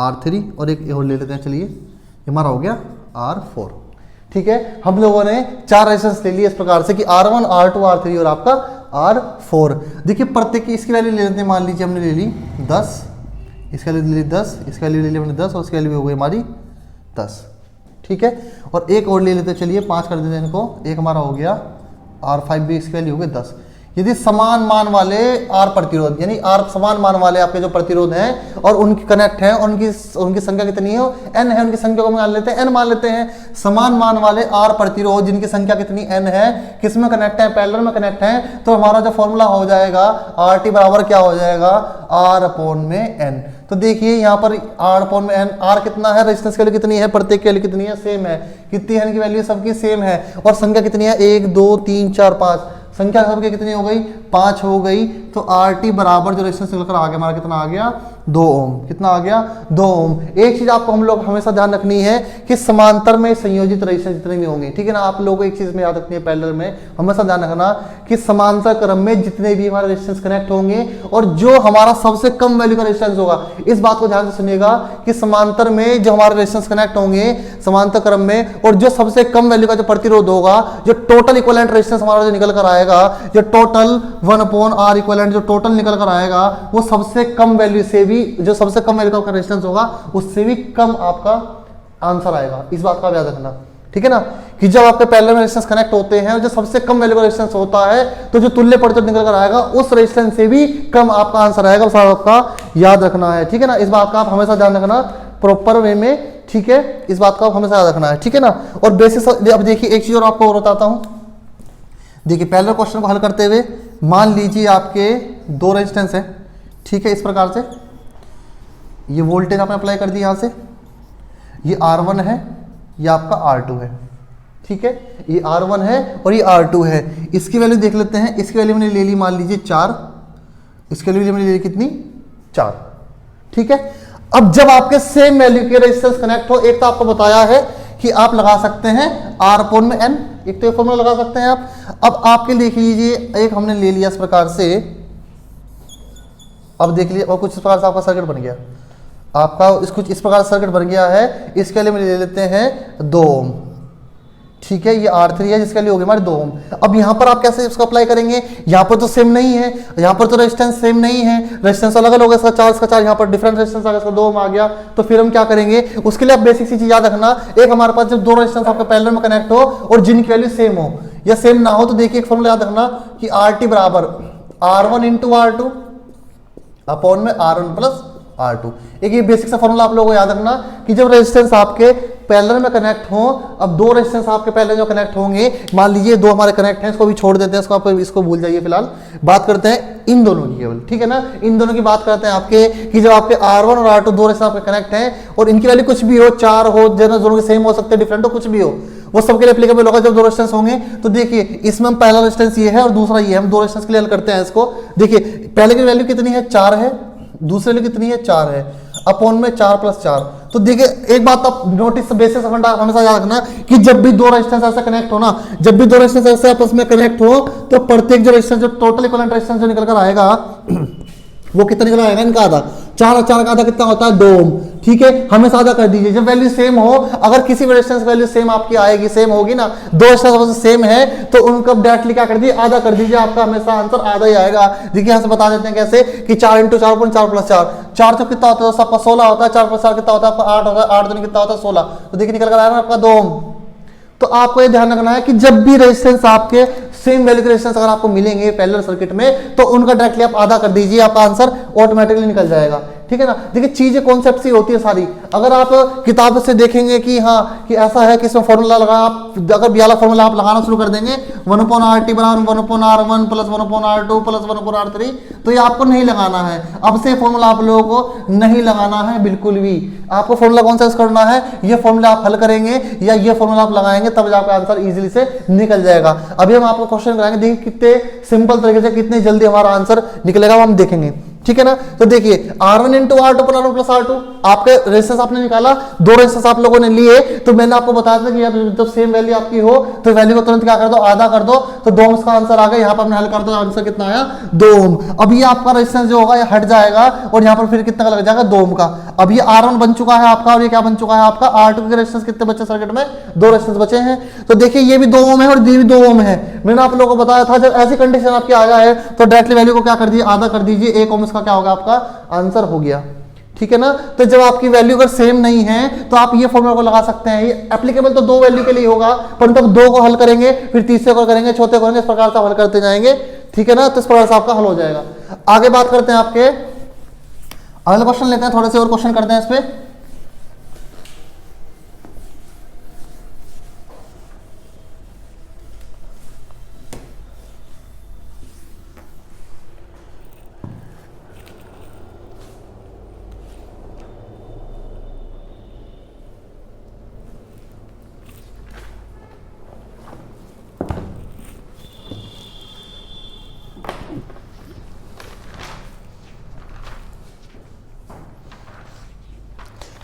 R3 और एक और ले लेते हैं, चलिए ये हमारा हो गया R4, ठीक है। हम लोगों ने 4 रेजिस्टेंस ले लिए इस प्रकार से कि R1, R2, R3 और आपका R4। देखिए प्रत्येक की इसकी वैल्यू ले लेते हैं, मान लीजिए हमने ले ली 10, इसका वैल्यू ले ली 10, इसका वैल्यू ले ली हमने 10 और इसकी वैल्यू हो गई हमारी 10, ठीक है। और एक और ले लेते हैं, चलिए 5 कर देते हैं इनको, एक हमारा हो गया R5 भी, इसकी वैल्यू हो गई 10। यदि समान मान वाले आर प्रतिरोध, यानी आर समान मान वाले आपके जो प्रतिरोध हैं और उनकी कनेक्ट हैं और उनकी संख्या कितनी है, n है, उनकी संख्या को मान लेते हैं n मान लेते हैं। समान मान वाले आर प्रतिरोध जिनकी संख्या कितनी n है, किसमें कनेक्ट है, पैरेलल में कनेक्ट है, तो हमारा जो फॉर्मूला हो जाएगा RT बराबर क्या हो जाएगा, R अपॉन में n। तो देखिए यहाँ पर R अपॉन में n, R कितना है, रेजिस्टेंस की वैल्यू कितनी है, प्रत्येक की वैल्यू कितनी है, सेम है। कितनी है, इनकी वैल्यू सबकी सेम है। और संख्या कितनी है, 1 2 3 4 5, संख्या सबकी कितनी हो गई, 5 हो गई। तो RT बराबर जो रेजिस्टेंस निकलकर आ गया हमारा, कितना आ गया, 2 ओम। कितना आ गया, 2 ओम। एक चीज आपको हम लोग हमेशा ध्यान रखनी है कि समांतर में संयोजित रेजिस्टेंस जितने भी होंगे, ठीक है ना। आप लोगों को एक चीज में याद रखनी है, पैरेलल में हमेशा ध्यान रखना कि समांतर क्रम में जितने भी हमारे रेजिस्टेंस कनेक्ट होंगे और जो हमारा सबसे कम वैल्यू का रेजिस्टेंस होगा, इस बात को ध्यान से सुनिएगा कि समांतर में जो हमारे रेजिस्टेंस कनेक्ट होंगे समांतर क्रम में, और जो सबसे कम वैल्यू का जो प्रतिरोध होगा, जो टोटल इक्विवेलेंट रेजिस्टेंस हमारा जो निकल कर आएगा, जो टोटल 1/R इक्विवेलेंट जो टोटल निकल कर आएगा, वो सबसे कम वैल्यू से भी, जो सबसे कम वैल्यू का रेजिस्टेंस होगा उससे भी कम आपका आंसर आएगा। इस बात का याद रखना, ठीक है ना, कि जब आपके पैरेलल में रेजिस्टेंस कनेक्ट होते हैं और जो सबसे कम वैल्यू का रेजिस्टेंस होता है, तो जो तुल्य प्रतिरोध निकल कर आएगा उस रेजिस्टेंस से भी कम आपका आंसर आएगा। उस आपका याद रखना है, ठीक है ना। इस बात का आप हमेशा ध्यान रखना प्रॉपर वे में, ठीक है। इस बात का आप हमेशा याद रखना है, ठीक है ना। और बेसिस, अब देखिए एक चीज और आपको और बताता हूं। देखिए पैरेलल क्वेश्चन को हल करते हुए मान लीजिए आपके 2 रेजिस्टेंस है, ठीक है। इस प्रकार से ये वोल्टेज आपने अप्लाई कर दिया, यहां से ये R1 है, ये आपका R2 है, ठीक है। ये R1 है और ये R2 है। इसकी वैल्यू देख लेते हैं। इसकी वैल्यू मैंने ले ली मान लीजिए 4, इसकी वैल्यू मैंने ले ली कितनी, 4, ठीक है। अब जब आपके सेम वैल्यू के रेजिस्टेंस कनेक्ट हो, एक तो आपको बताया है कि आप लगा सकते हैं R अपॉन में n, एक तो फॉर्मूला लगा सकते हैं आप। अब आपके देख लीजिए, एक हमने ले लिया इस प्रकार से, अब देख लीजिए और कुछ इस प्रकार से आपका सर्किट बन गया, आपका कुछ इस प्रकार सर्किट बन गया है। इसके लिए ले लेते हैं 2 ओम, ठीक है। ये R3 है जिसके लिए होगी हमारे 2 ओम। अब यहाँ पर आप कैसे इसको अप्लाई करेंगे, यहाँ पर तो सेम नहीं है, यहाँ पर तो रेजिस्टेंस सेम नहीं है, रेजिस्टेंस अलग अलग होगा, इसका 4 इसका 4, यहाँ पर डिफरेंट रेजिस्टेंस आ गया, इसका 2 ओम आ गया। तो फिर हम क्या करेंगे, उसके लिए आप बेसिक सी चीज याद रखना, एक हमारे पास जब 2 रेजिस्टेंस आपका पैरेलल में कनेक्ट हो और जिनकी वैल्यू सेम हो या सेम ना हो, तो देखिए एक फॉर्मूला याद रखना कि RT बराबर R1 × R2 अपॉन में R1 प्लस R2। एक ये बेसिक सा फॉर्मूला आप लोगों को याद रखना कि जब रेजिस्टेंस आपके पैरेलल में कनेक्ट हो, अब 2 रेजिस्टेंस आपके पैरेलल जो कनेक्ट होंगे, मान लीजिए 2 हमारे कनेक्ट हैं, इसको भी छोड़ देते हैं, इसको आप इसको भूल जाइए, फिलहाल बात करते हैं इन दोनों की केवल, ठीक है ना। इन दोनों की बात करते हैं आपके कि जब आपके R1 और R2 2 रेजिस्टेंस आपके कनेक्ट हैं और इनकी वैल्यू कुछ भी हो, 4 हो, दोनों के सेम हो सकते हैं, डिफरेंट हो, कुछ भी हो, वो सबके लिए एप्लीकेबल होगा जब 2 रेजिस्टेंस होंगे। तो देखिए इसमें हम पहला रेजिस्टेंस ये है और दूसरा ये है, हम 2 रेजिस्टेंस के लिए हल करते हैं इसको। देखिए पहले की वैल्यू कितनी है, 4 है, दूसरे वैल्यू कितनी है, 4 है, अपॉन में 4 + 4। तो देखिए एक बात आप नोटिस बेसिस हमेशा याद रखना कि जब भी 2 रेजिस्टेंस ऐसे कनेक्ट हो ना, जब भी 2 रेजिस्टेंस ऐसे आपस में कनेक्ट हो, तो प्रत्येक जो रेजिस्टेंस, जो टोटल इक्विवेलेंट रेजिस्टेंस जो निकल कर आएगा वो कितना निकल आएगा, इनका आधा, 4 और 4 का आधा कितना होता है, 2 ओम, ठीक है। हमेशा आधा कर दीजिए जब वैल्यू सेम हो। अगर किसी रेजिस्टेंस वैल्यू सेम आपकी आएगी, सेम होगी ना, 2 रेजिस्टेंस सेम है, तो उनका डायरेक्टली क्या कर दीजिए, आधा कर दीजिए, आपका हमेशा आंसर आधा ही आएगा। देखिए यहाँ से बता देते हैं कैसे कि 4 × 4 = 4 + 4, 4 तो कितना होता है आपका 16 होता है, 4 + 4 कितना होता है आपका 8 होता है, 8 दूनी कितना होता है 16। तो देखिए निकल कर आएगा आपका 2 ओम। तो आपको ये ध्यान रखना है कि जब भी रेजिस्टेंस आपके सेम वैल्यू के रेजिस्टेंस अगर आपको मिलेंगे पैरेलल सर्किट में, तो उनका डायरेक्टली आप आधा कर दीजिए, आपका आंसर ऑटोमेटिकली निकल जाएगा। ठीक है ना। देखिए चीजें कॉन्सेप्ट सी होती है सारी। अगर आप किताब से देखेंगे कि हाँ कि ऐसा है कि इसमें फॉर्मूला लगा, आप अगर बी वाला फॉर्मूला आप लगाना शुरू कर देंगे 1/RT बराबर 1/R1 plus 1/R2 plus 1/R3, तो ये आपको नहीं लगाना है। अब से फॉर्मूला आप लोगों को नहीं लगाना है बिल्कुल भी। आपको फॉर्मूला कौन सा यूज करना है, ये फॉर्मूला आप हल करेंगे या ये फॉर्मूला आप लगाएंगे, तब आपका आंसर इजीली से निकल जाएगा। अभी हम आपको क्वेश्चन कराएंगे, देखिए कितने सिंपल तरीके से कितने जल्दी हमारा आंसर निकलेगा वो हम देखेंगे, ठीक है ना। तो देखिए R1 × R2 पर R1 प्लस R2, आपके रेजिस्टेंस आपने निकाला, दो रेजिस्टेंस आप लोगों ने लिए, तो मैंने आपको बताया था कि यार जब सेम वैल्यू आपकी हो तो वैल्यू को तुरंत क्या कर दो, आधा कर दो, तो 2 ओम का आंसर आ गया। यहाँ पर हमने हल कर दो, आंसर कितना आया 2 ओम। अब ये आपका रेजिस्टेंस जो होगा ये हट जाएगा और यहाँ पर फिर कितना लग जाएगा 2 ओम का। अब ये R1 बन चुका है आपका और ये क्या बन चुका है आपका R2 के रेजिस्टेंस कितने बचे सर्किट में, 2 रेजिस्टेंस बचे हैं। तो देखिए ये भी 2 ओम है और ये भी 2 ओम है। मैंने आप लोगों को बताया था जब ऐसी कंडीशन आपकी आ जाए तो डायरेक्टली वैल्यू को क्या कर दीजिए, आधा कर दीजिए, 1 ओम इसका क्या होगा आपका आंसर हो गया, ठीक है ना। तो जब आपकी वैल्यू अगर सेम नहीं है तो आप ये फॉर्मूला को लगा सकते हैं। ये एप्लीकेबल तो 2 वैल्यू के लिए होगा, परंतु अब 2 को हल करेंगे, फिर तीसरे को करेंगे, चौथे को करेंगे, इस प्रकार से हल करते जाएंगे, ठीक है ना। तो इस प्रकार से आपका हल हो जाएगा। आगे बात करते हैं, आपके अगला क्वेश्चन लेते हैं, थोड़े से और क्वेश्चन करते हैं इस पे।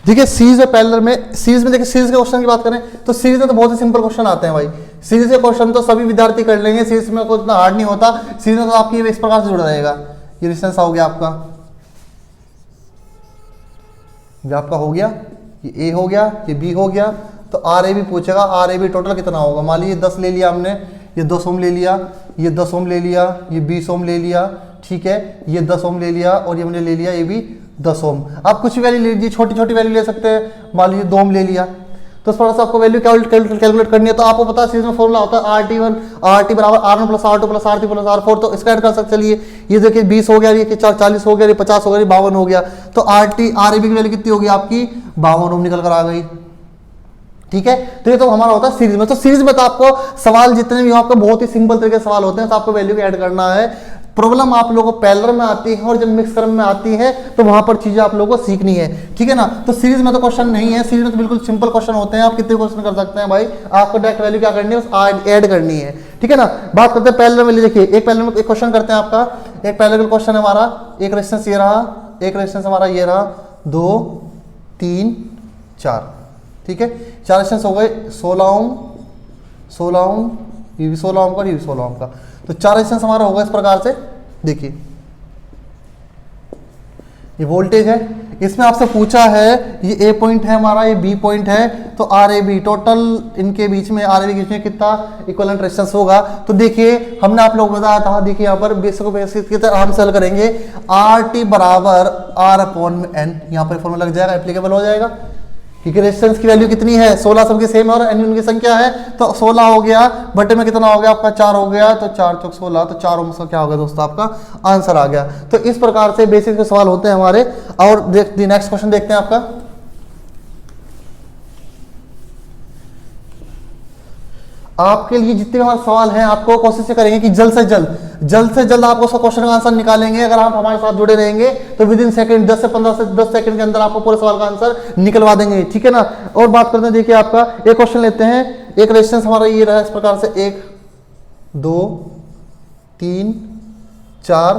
देखिए सीरीज और पैरेलल में, सीरीज में देखिए सीरीज के क्वेश्चन की बात करें तो सीरीज में तो बहुत ही सिंपल क्वेश्चन आते हैं भाई। सीरीज के क्वेश्चन तो सभी विद्यार्थी कर लेंगे, सीरीज में कोई इतना हार्ड नहीं होता। सीरीज में तो आपकी इस प्रकार से जुड़ा रहेगा, ये रेजिस्टेंस हो गया आपका, ये आपका हो गया, ये ए हो गया, ये बी हो गया। तो आर ए भी पूछेगा, आर ए बी टोटल कितना होगा। मान लीजिए 10 ले लिया हमने, ये 10 ओम ले लिया, ये 10 ओम ले लिया, ये 20 ओम ले लिया, ठीक है, ये 10 ओम ले लिया और ये हमने ले लिया ये भी 10 ओम। आप कुछ भी वैल्यू ले लीजिए, छोटी छोटी वैल्यू ले सकते हैं। मान लीजिए 2 ओम ले लिया, तो इस तरह से आपको वैल्यू कैलकुलेट करनी है। तो आपको पता है सीरीज में फॉर्मूला होता है RT बराबर R1 plus R2 plus R3 plus R4। तो इसका ऐड कर सकते, चलिए ये देखिए 20 हो गया, ये 40 हो गया, ये 50 हो गया, ये 52 हो गया। तो RAB की वैल्यू कितनी होगी आपकी, 52 ओम निकल कर आ गई, ठीक है। तो ये तो हमारा होता है सीरीज में। तो सीरीज में तो आपको सवाल जितने भी हो आपको बहुत ही सिंपल तरीके से सवाल होते हैं, तो आपको वैल्यू को ऐड करना है। प्रॉब्लम आप लोगों को पैरेलल में आती है और जब मिक्स क्रम में आती है तो वहां पर चीजें आप लोगों को सीखनी है, ठीक है ना। तो सीरीज में तो क्वेश्चन नहीं है, सीरीज में तो बिल्कुल सिंपल क्वेश्चन होते हैं। आप कितने क्वेश्चन कर सकते हैं भाई, आपको डायरेक्ट वैल्यू क्या करनी है, बस ऐड करनी है, ठीक है ना। बात करते हैं पैरेलल में। देखिए एक पैरेलल में एक क्वेश्चन करते हैं आपका, एक पैरेलल क्वेश्चन है हमारा, एक रेजिस्टेंस ये रहा, एक रेजिस्टेंस हमारा ये रहा, 2 3 4, ठीक है। 4 रेजिस्टेंस हो गए, 16 ओम, ये भी 16 ओम का, ये भी 16 ओम का। तो 4 रेजिस्टेंस हमारा होगा इस प्रकार से। देखिए ये वोल्टेज है, इसमें आपसे पूछा है ये ए पॉइंट है हमारा, ये बी पॉइंट है, तो RAB टोटल इनके बीच में, RAB के बीच में कितना इक्विवेलेंट रेजिस्टेंस होगा। तो देखिए हमने आप लोग बताया था, देखिए यहाँ पर बेसिक की तरह हम सेल करेंगे, RT बराबर R/N, यहाँ पर फॉर्मूला लग जाएगा, एप्लीकेबल हो जाएगा, क्योंकि रेजिस्टेंस की वैल्यू कितनी है, 16 सबकी सेम है और N उनकी संख्या है। तो 16 हो गया, बटे में कितना हो गया आपका 4 हो गया, तो 4 चौक 16, तो 4 ओम का क्या होगा दोस्तों आपका आंसर आ गया। तो इस प्रकार से बेसिक के सवाल होते हैं हमारे। और नेक्स्ट क्वेश्चन देखते हैं आपका, आपके लिए जितने हमारे सवाल हैं आपको कोशिश करेंगे कि जल्द से जल्द आपको उसका क्वेश्चन का आंसर निकालेंगे। अगर आप हमारे साथ जुड़े रहेंगे तो विद इन सेकंड 10 से 15 से 10 सेकंड के अंदर आपको पूरे सवाल का आंसर निकलवा देंगे, ठीक है ना। और बात करते हैं, देखिए आपका एक क्वेश्चन लेते हैं, एक रेजिस्टेंस हमारा ये रहा इस प्रकार से, 1 2 3 4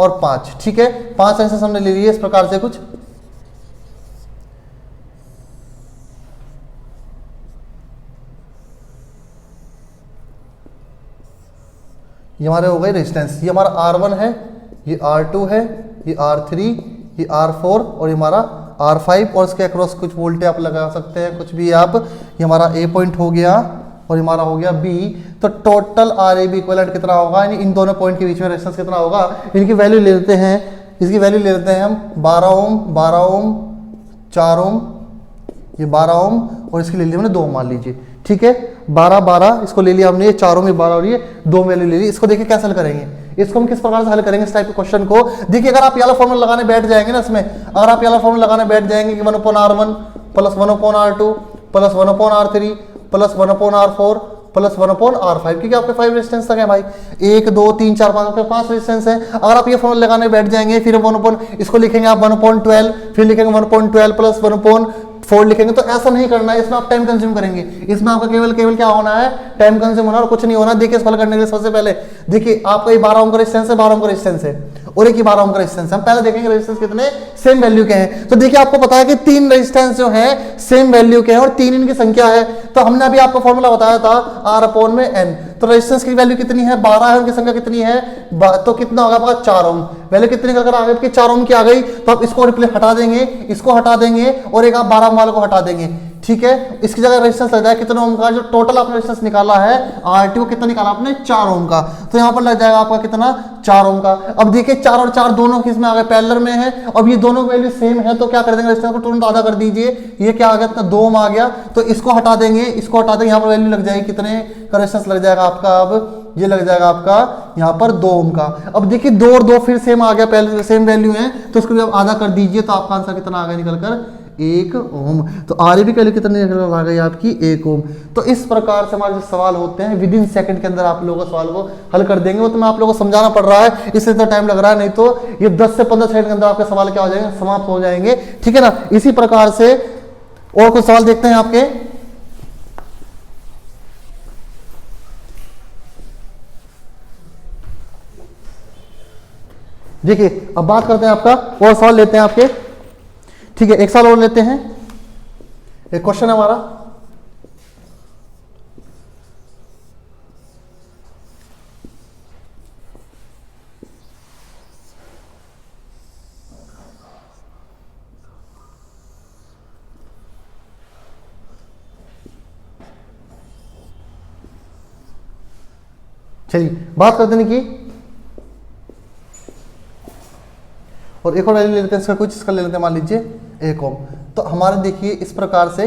और 5, ठीक है। 5 रेजिस्टेंस हमने ले लिए इस प्रकार से कुछ, ये हमारे हो गए रेजिस्टेंस। ये हमारा R1 है, ये R2 है, ये R3, ये R4 और ये हमारा R5, और इसके अक्रॉस कुछ वोल्टेज आप लगा सकते हैं, कुछ भी आप। ये हमारा ए पॉइंट हो गया और ये हमारा हो गया बी। तो टोटल RAB इक्विवेलेंट कितना होगा, यानी इन दोनों पॉइंट के बीच में रेजिस्टेंस कितना होगा, इनकी वैल्यू ले लेते हैं। इसकी वैल्यू ले लेते हैं हम 12 ओम, 4 ओम, ये 12 ओम और इसकी ले ली हमने 2 मान लीजिए, ठीक है। 12 12 इसको ले लिया हमने, ये चारों में 12 और ये 2 वैल्यू ले ली। इसको देखिए कैसे हल करेंगे, इसको हम किस प्रकार से हल करेंगे इस टाइप के क्वेश्चन को। देखिए अगर आप ये वाला फॉर्मूला लगाने बैठ जाएंगे ना, इसमें अगर आप ये वाला फॉर्मूला लगाने बैठ जाएंगे कि 1/r1 plus 1/r2 plus 1/r3 plus 1/r4 plus 1/r5, क्योंकि आपके 5 रेजिस्टेंस तक है भाई, 1 2 3 4 5 आपके 5 रेजिस्टेंस है। अगर आप ये फॉर्मूला लगाने बैठ जाएंगे, फिर इसको लिखेंगे आप 1/12, फिर लिखेंगे 1/12 प्लस 1/4 लिखेंगे, तो ऐसा नहीं करना है, इसमें आप टाइम कंज्यूम करेंगे। इसमें आपका केवल क्या होना है, टाइम कंज्यूम होना और कुछ नहीं होना। देखिए इसको हल करने के लिए सबसे पहले देखिए आपका ये 12 ओम का रेजिस्टेंस है, 12 ओम का रेजिस्टेंस है और एक ही 12 ओम का रेजिस्टेंस है। हम पहले देखेंगे रेजिस्टेंस कितने सेम वैल्यू के हैं। तो देखिए आपको पता है कि 3 रेजिस्टेंस जो है सेम वैल्यू के हैं और 3 इनकी संख्या है। तो हमने अभी आपको फॉर्मूला बताया था R/n, तो रेजिस्टेंस की वैल्यू कितनी है, 12 है, उनकी संख्या कितनी है, तो कितना होगा आपका 4 ओम। वैल्यू कितनी अगर आ गई, 4 ओम की आ गई, तो आप इसको रिप्लेस हटा देंगे, इसको हटा देंगे और एक आप 12 ओम वाले को हटा देंगे, ठीक है। इसकी जगह रेजिस्टेंस लग जाएगा कितना ओम का, जो टोटल आपने रेजिस्टेंस निकाला है RT को कितना निकाला आपने, 4 ओम का, तो यहाँ पर लग जाएगा आपका कितना, 4 ओम का। अब देखिए 4 और 4 दोनों किस में आ गए, पैरेलल में है। अब ये दोनों वैल्यू सेम है, तो क्या कर देंगे, रेजिस्टेंस को तुरंत आधा कर दीजिए। ये क्या आ गया, 2 ओम आ गया, तो इसको हटा देंगे, इसको हटा देंगे, यहाँ पर वैल्यू लग जाएगी कितने का रेजिस्टेंस लग जाएगा आपका, अब ये लग जाएगा आपका यहाँ पर 2 ओम का। अब देखिए 2 और 2 फिर सेम आ गया, पहले सेम वैल्यू है, तो इसको भी आप आधा कर दीजिए, तो आपका आंसर कितना आ गया निकलकर, 1 ओम। तो RAB की वैल्यू कितनी आ गई आपकी, 1 ओम। तो इस प्रकार से हमारे जो सवाल होते हैं विद इन सेकंड के अंदर आप लोगों को सवाल को हल कर देंगे। वो तो मैं आप लोगों को समझाना पड़ रहा है, इसलिए इतना टाइम लग रहा है, नहीं तो ये 10 से 15 सेकंड के अंदर आपके सवाल क्या हो जाएंगे, समाप्त हो जाएंगे, ठीक है ना। इसी प्रकार से और कुछ सवाल देखते हैं आपके। देखिए अब बात करते हैं आपका, और सवाल लेते हैं आपके, ठीक है। एक सवाल और लेते हैं, एक क्वेश्चन है हमारा, चलिए बात करते हैं कि, और एक और वैल्यू ले लेते हैं इसका, कुछ इसका ले लेते हैं, मान लीजिए 1 ओम। तो हमारे देखिए इस प्रकार से,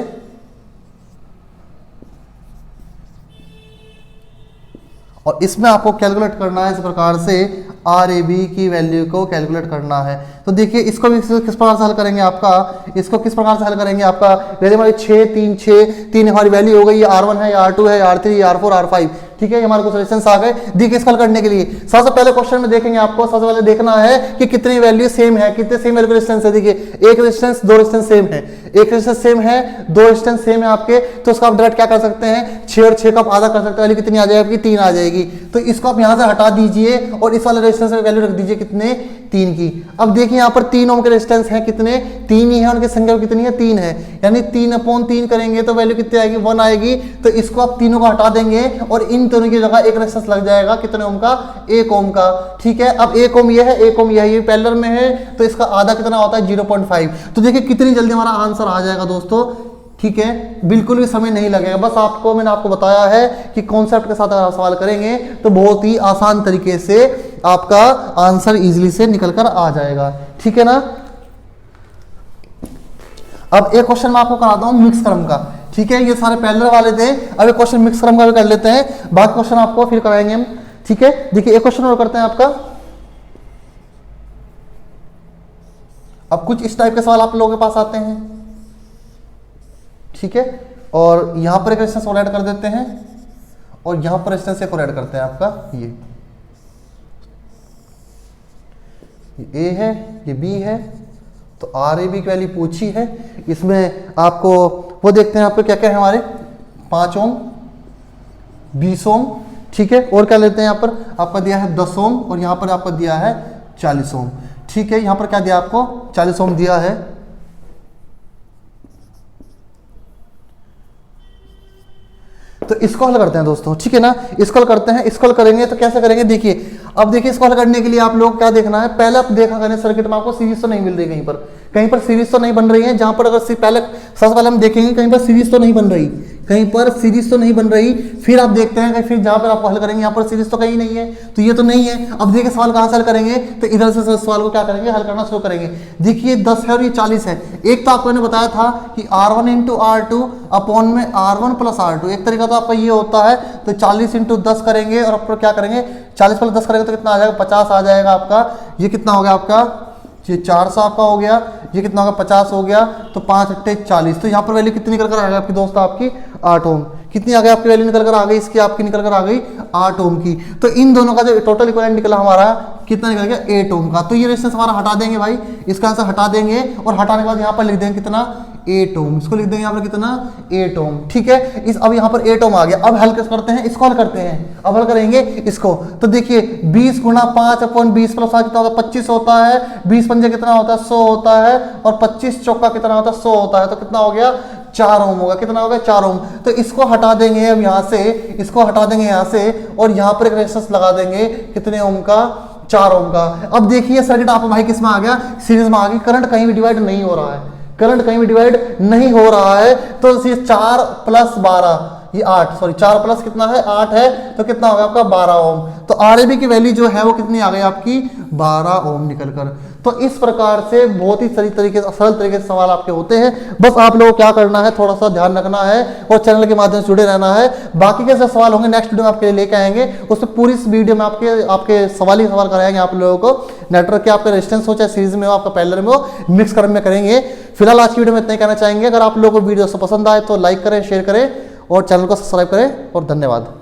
और इसमें आपको कैलकुलेट करना है इस प्रकार से, RAB की वैल्यू को कैलकुलेट करना है। तो देखिए इसको भी किस प्रकार से हल करेंगे आपका, इसको किस प्रकार से हल करेंगे आपका, वैल्यू हमारी 6 3 6 3 हमारी वैल्यू हो गई, ये R1 है, R2 है, R3, R4, R5, ठीक है। हमारे कुछ रेजिस्टेंस आ गए। देखिए इसका हल करने के लिए सबसे पहले क्वेश्चन में देखेंगे, आपको सबसे पहले देखना है कि कितनी वैल्यू सेम है, कितने सेम वैल्यू रेजिस्टेंस है। देखिए एक रेजिस्टेंस, 2 रेजिस्टेंस सेम है, एक रेजिस्टेंस सेम है, 2 रेजिस्टेंस सेम है आपके, तो उसका आप डायरेक्ट क्या कर सकते हैं, 6 और 6 का आप आधा कर सकते हैं, वैल्यू कितनी आ जाएगी आपकी, 3 आ जाएगी। तो इसको आप यहां से हटा दीजिए और इस वाले रेजिस्टेंस में वैल्यू रख दीजिए कितने, 3 की। अब देखिए यहाँ पर 3 ओम के रेजिस्टेंस है कितने, 3 ही है, उनकी संख्या कितनी है, 3 है, यानी 3/3 करेंगे तो वैल्यू कितनी आएगी, 1 आएगी। तो इसको आप तीनों को हटा देंगे और इन दोनों की जगह एक रेजिस्टेंस लग जाएगा कितने ओम का, 1 ओम का, ठीक है। अब 1 ओम ये है, 1 ओम यह है, ये पैरेलल में है, तो इसका आधा कितना होता है, 0.5। तो देखिए कितनी जल्दी हमारा आंसर आ जाएगा दोस्तों, ठीक है, बिल्कुल भी समय नहीं लगेगा। बस मैंने आपको बताया है कि कॉन्सेप्ट के साथ अगर आप सवाल करेंगे तो बहुत ही आसान तरीके से आपका आंसर इजीली से निकल कर आ जाएगा, ठीक है ना। अब एक क्वेश्चन मैं आपको कराता हूं मिक्स क्रम का, ठीक है। ये सारे पैरेलल वाले थे, अब एक क्वेश्चन मिक्स क्रम का भी कर लेते हैं, बाकी क्वेश्चन आपको फिर कराएंगे हम, ठीक है। देखिए एक क्वेश्चन और करते हैं आपका। अब कुछ इस टाइप के सवाल आप लोगों के पास आते हैं, ठीक है, और यहां पर एक रेजिस्टेंस और ऐड कर देते हैं और यहां पर रेजिस्टेंस एक और ऐड करते हैं आपका, ये A है, ये B है। तो RAB की वैल्यू पूछी है, इसमें आपको वो देखते हैं, आपको क्या क्या है हमारे, 5 ओम, 20 ओम, ठीक है, और क्या लेते हैं, यहाँ पर आपका दिया है 10 ओम और यहाँ पर आपका दिया है 40 ओम, ठीक है। यहाँ पर क्या दिया आपको, 40 ओम दिया है। तो इसको हल करते हैं दोस्तों, ठीक है ना, इसको हल करते हैं। इसको हल करेंगे तो कैसे करेंगे, देखिए अब देखिए इसको हल करने के लिए आप लोग क्या देखना है, पहले आप देखा करें सर्किट में आपको सीरीज तो नहीं मिल रही, कहीं पर सीरीज तो नहीं बन रही है। जहां पर अगर पहले सबसे पहले हम देखेंगे कहीं पर सीरीज तो नहीं बन रही, कहीं पर सीरीज तो नहीं बन रही। फिर आप देखते हैं कि फिर जहाँ पर आप हल करेंगे यहाँ पर सीरीज तो कहीं नहीं है, तो ये तो नहीं है। अब देखिए सवाल कहाँ से हल करेंगे, तो इधर से सवाल को क्या करेंगे, हल करना शुरू करेंगे। देखिए 10 है और ये 40 है। एक तो आपको मैंने बताया था कि R1 इंटू R2 अपॉन में R1 प्लस R2, एक तरीका तो आपका ये होता है। तो 40 इंटू 10 करेंगे और आप क्या करेंगे, 40 प्लस 10 करेंगे तो कितना आ जाएगा, 50 आ जाएगा आपका। ये कितना हो गया आपका, ये 400 आपका हो गया। ये कितना होगा, 50 हो गया। तो 5 अट्ठे 40। तो यहाँ पर वैल्यू कितनी निकल कर आ गई आपकी दोस्त, आपकी 8 ओम। कितनी आ गई आपकी वैल्यू निकल कर आ गई, इसकी आपकी निकल कर आ गई 8 ओम की। तो इन दोनों का जो टोटल इक्विवेलेंट निकला हमारा कितना निकल गया, 8 ओम का। तो ये रेजिस्टेंस हमारा हटा देंगे भाई, इसका आंसर हटा देंगे और हटाने के बाद यहाँ पर लिख देंगे कितना, 8 ओम। इसको लिख देंगे यहाँ पर कितना, 8 ओम। ठीक है, इस अब यहाँ पर 8 ओम आ गया। अब हल करते हैं, इसको हल करते हैं। अब हल करेंगे इसको, तो देखिए 20 गुणा 5 अपॉन 20 प्लस 5 कितना होता है, 25 होता है। 20 पंजे कितना होता है, 100 होता है। और 25 चौका कितना होता है, 100 होता है। तो कितना हो गया, 4 ओम होगा। कितना होगा, 4 ओम। तो इसको हटा देंगे अब यहाँ से, इसको हटा देंगे यहाँ से और यहाँ पर एक रेजिस्टेंस लगा देंगे कितने ओम का, 4 ओम का। अब देखिए सर्किट आप भाई किस में आ गया, सीरीज में आ गई। करंट कहीं भी डिवाइड नहीं हो रहा है, करंट कहीं भी डिवाइड नहीं हो रहा है। तो 4 प्लस 12 ये 8, सॉरी 4 प्लस कितना है, 8 है। तो कितना होगा आपका 12 ओम। तो RAB की वैल्यू जो है वो कितनी आ गई आपकी, 12 ओम निकल कर। तो इस प्रकार से बहुत ही सरल तरीके से सवाल आपके होते हैं। बस आप लोगों को क्या करना है, थोड़ा सा ध्यान रखना है और चैनल के माध्यम से जुड़े रहना है। बाकी के जो सवाल होंगे नेक्स्ट वीडियो में आपके लिए लेके आएंगे। उसमें पूरी इस वीडियो में आपके सवाल ही सवाल कराएंगे आप लोगों को। नेटवर्क के आपका रेजिस्टेंस हो, चाहे सीरीज में हो, आपका पैरेलल में हो, मिक्स कर में करेंगे। फिलहाल आज की वीडियो में इतना ही कहना चाहेंगे। अगर आप लोगों को वीडियो पसंद आए तो लाइक करें, शेयर करें और चैनल को सब्सक्राइब करें। और धन्यवाद।